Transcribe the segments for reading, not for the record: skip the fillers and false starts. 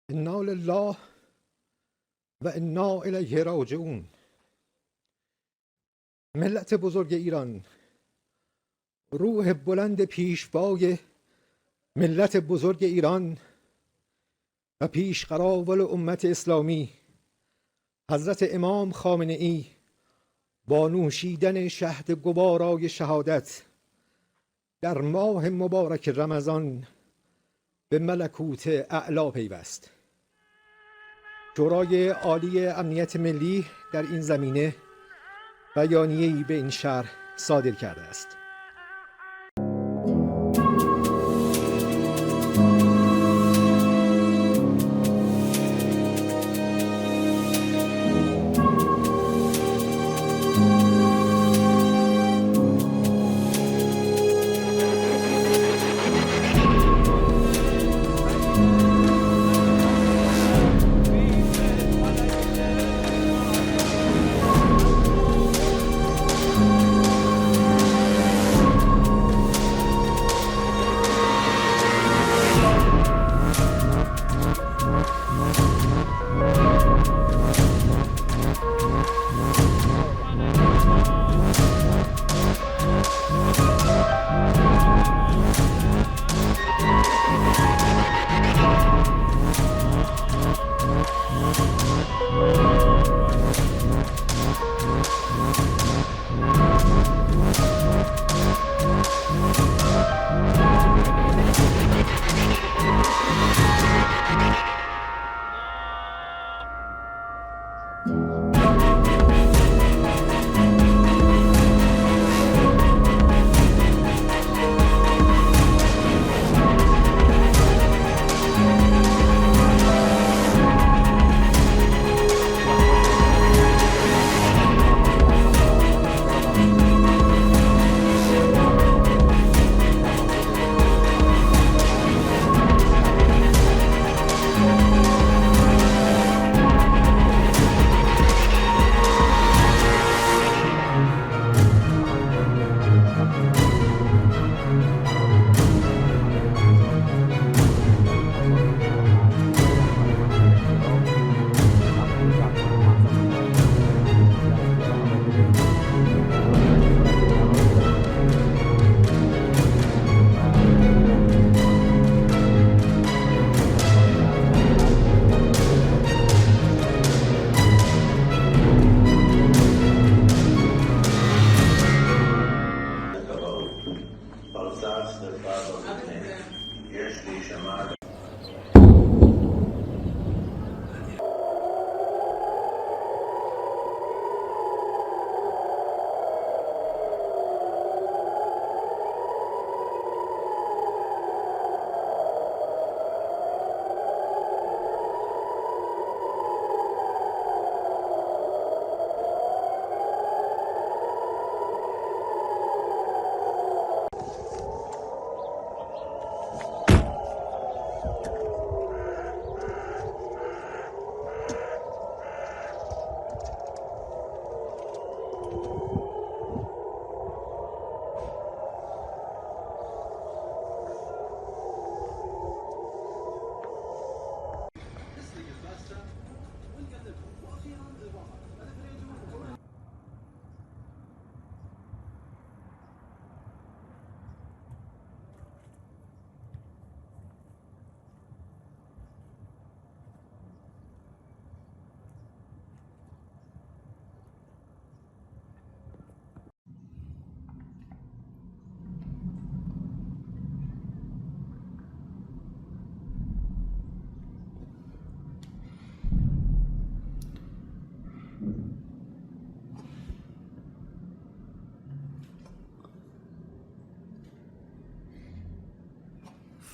انا لله و انا الیه راجعون. ملت بزرگ ایران، روح بلند پیشوای ملت بزرگ ایران و پیشقراول امت اسلامی حضرت امام خامنه ای با نوشیدن شهد گوارای شهادت در ماه مبارک رمضان به ملکوت اعلی پیوست. شورای عالی امنیت ملی در این زمینه بیانیه‌ای به این شرح صادر کرده است.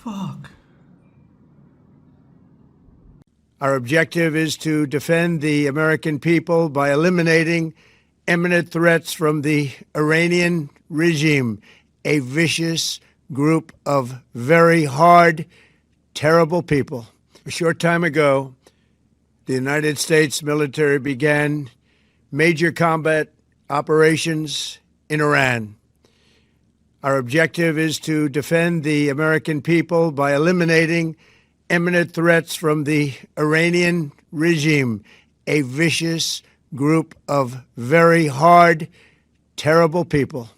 Fuck. Our objective is to defend the American people by eliminating imminent threats from the Iranian regime, a vicious group of very hard, terrible people. A short time ago, the United States military began major combat operations in Iran. Our objective is to defend the American people by eliminating imminent threats from the Iranian regime, a vicious group of very hard, terrible people.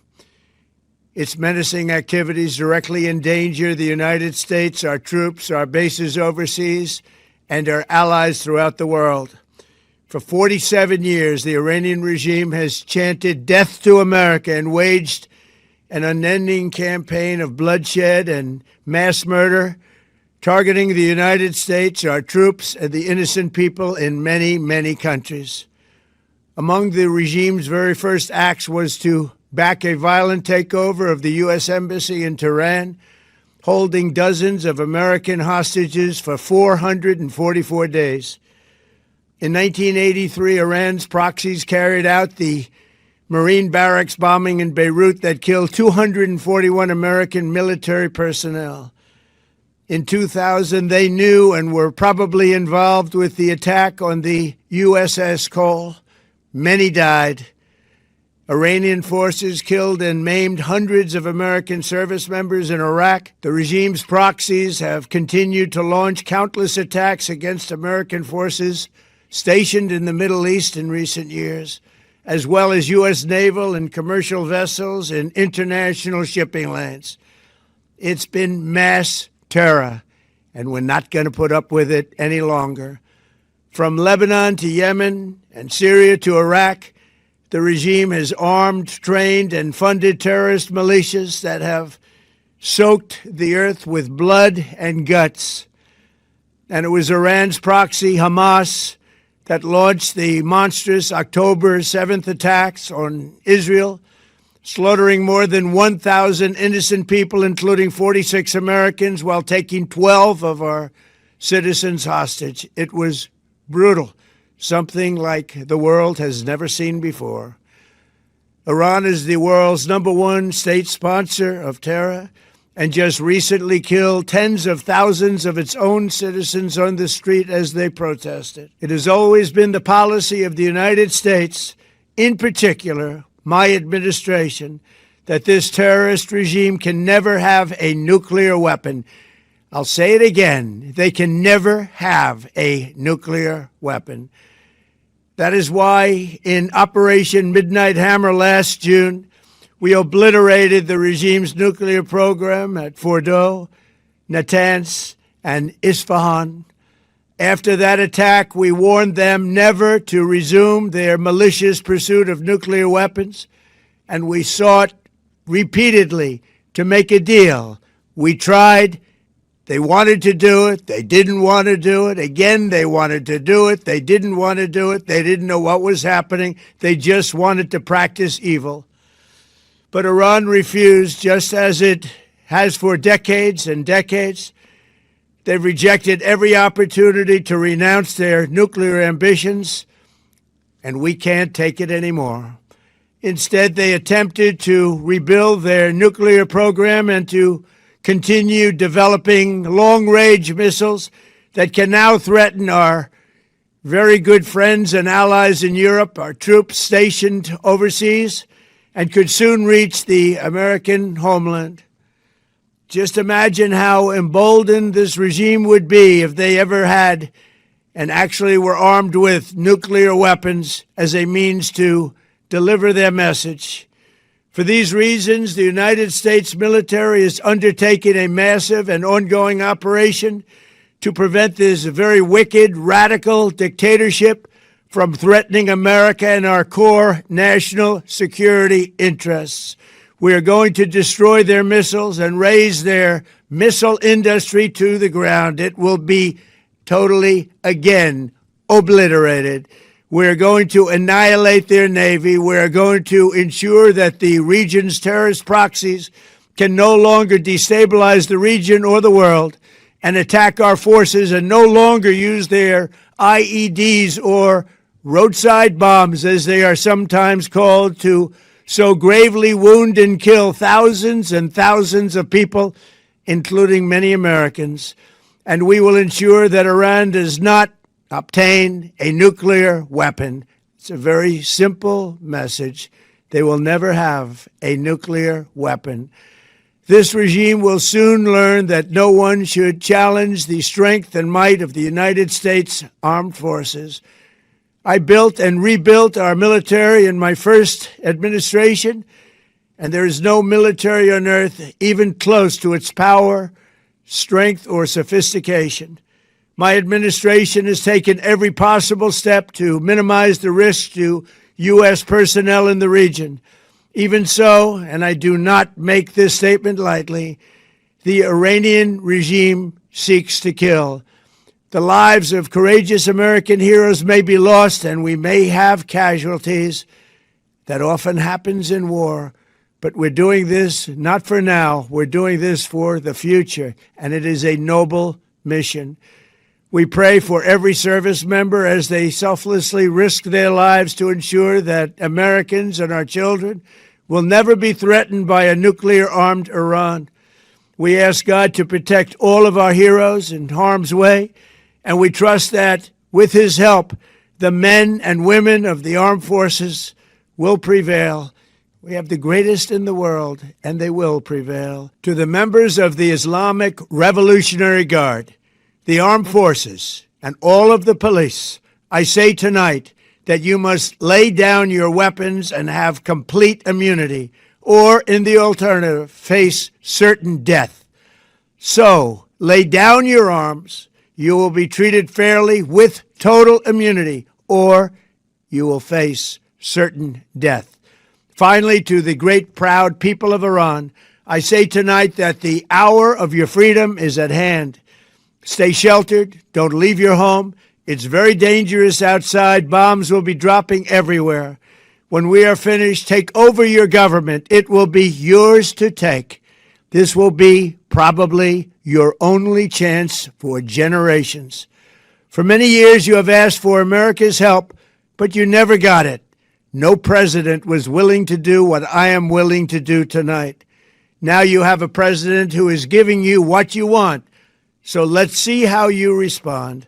Its menacing activities directly endanger the United States, our troops, our bases overseas, and our allies throughout the world. For 47 years, the Iranian regime has chanted death to America and waged an unending campaign of bloodshed and mass murder, targeting the United States, our troops, and the innocent people in many, many countries. Among the regime's very first acts was to back a violent takeover of the U.S. Embassy in Tehran, holding dozens of American hostages for 444 days. In 1983, Iran's proxies carried out the Marine barracks bombing in Beirut that killed 241 American military personnel. In 2000, they knew and were probably involved with the attack on the USS Cole. Many died. Iranian forces killed and maimed hundreds of American service members in Iraq. The regime's proxies have continued to launch countless attacks against American forces stationed in the Middle East in recent years, as well as U.S. naval and commercial vessels in international shipping lanes. It's been mass terror, and we're not going to put up with it any longer. From Lebanon to Yemen and Syria to Iraq, the regime has armed, trained, and funded terrorist militias that have soaked the earth with blood and guts. And it was Iran's proxy, Hamas, that launched the monstrous October 7th attacks on Israel, slaughtering more than 1,000 innocent people, including 46 Americans, while taking 12 of our citizens hostage. It was brutal, something like the world has never seen before. Iran is the world's #1 state sponsor of terror and just recently killed tens of thousands of its own citizens on the street as they protested. It has always been the policy of the United States, in particular, my administration, that this terrorist regime can never have a nuclear weapon. I'll say it again. They can never have a nuclear weapon. That is why in Operation Midnight Hammer last June, we obliterated the regime's nuclear program at Fordow, Natanz, and Isfahan. After that attack, we warned them never to resume their malicious pursuit of nuclear weapons, and we sought repeatedly to make a deal. We tried. They wanted to do it. They didn't want to do it. Again, they wanted to do it. They didn't want to do it. They didn't know what was happening. They just wanted to practice evil. But Iran refused, just as it has for decades and decades. They've rejected every opportunity to renounce their nuclear ambitions, and we can't take it anymore. Instead, they attempted to rebuild their nuclear program and to continue developing long-range missiles that can now threaten our very good friends and allies in Europe, our troops stationed overseas, and could soon reach the American homeland. Just imagine how emboldened this regime would be if they ever had and actually were armed with nuclear weapons as a means to deliver their message. For these reasons, the United States military is undertaking a massive and ongoing operation to prevent this very wicked, radical dictatorship from threatening America and our core national security interests. We are going to destroy their missiles and raise their missile industry to the ground. It will be totally, again, obliterated. We're going to annihilate their Navy. We're going to ensure that the region's terrorist proxies can no longer destabilize the region or the world and attack our forces and no longer use their IEDs or roadside bombs, as they are sometimes called, to so gravely wound and kill thousands and thousands of people, including many Americans. And we will ensure that Iran does not obtain a nuclear weapon. It's a very simple message. They will never have a nuclear weapon. This regime will soon learn that no one should challenge the strength and might of the United States Armed Forces. I built and rebuilt our military in my first administration, and there is no military on earth even close to its power, strength, or sophistication. My administration has taken every possible step to minimize the risk to U.S. personnel in the region. Even so, and I do not make this statement lightly, the Iranian regime seeks to kill. The lives of courageous American heroes may be lost, and we may have casualties. That often happens in war. But we're doing this not for now. We're doing this for the future, and it is a noble mission. We pray for every service member as they selflessly risk their lives to ensure that Americans and our children will never be threatened by a nuclear-armed Iran. We ask God to protect all of our heroes in harm's way, and we trust that, with his help, the men and women of the armed forces will prevail. We have the greatest in the world, and they will prevail. To the members of the Islamic Revolutionary Guard, the armed forces, and all of the police, I say tonight that you must lay down your weapons and have complete immunity, or, in the alternative, face certain death. So, lay down your arms. You will be treated fairly with total immunity, or you will face certain death. Finally, to the great proud people of Iran, I say tonight that the hour of your freedom is at hand. Stay sheltered. Don't leave your home. It's very dangerous outside. Bombs will be dropping everywhere. When we are finished, take over your government. It will be yours to take. This will be probably your only chance for generations. For many years, you have asked for America's help, but you never got it. No president was willing to do what I am willing to do tonight. Now you have a president who is giving you what you want. So let's see how you respond.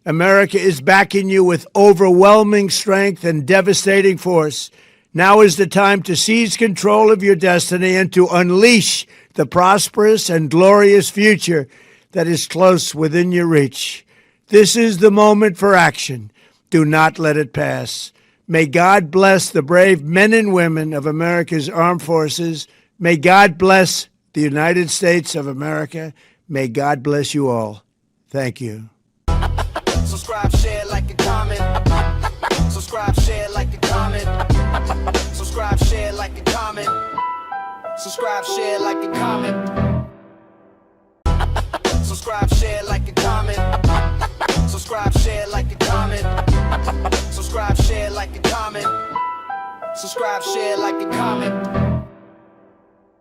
America is backing you with overwhelming strength and devastating force. Now is the time to seize control of your destiny and to unleash the prosperous and glorious future that is close within your reach. This is the moment for action. Do not let it pass. May God bless the brave men and women of America's armed forces. May God bless the United States of America. May God bless you all. Thank you. Subscribe, share, like, and comment. Subscribe, share, like, and comment. Subscribe, share, like, and comment. Subscribe, share, like, and comment. Subscribe, share, like, and comment. Subscribe, share, like, and comment. Subscribe, share, like, and comment. Subscribe, share, like, and comment.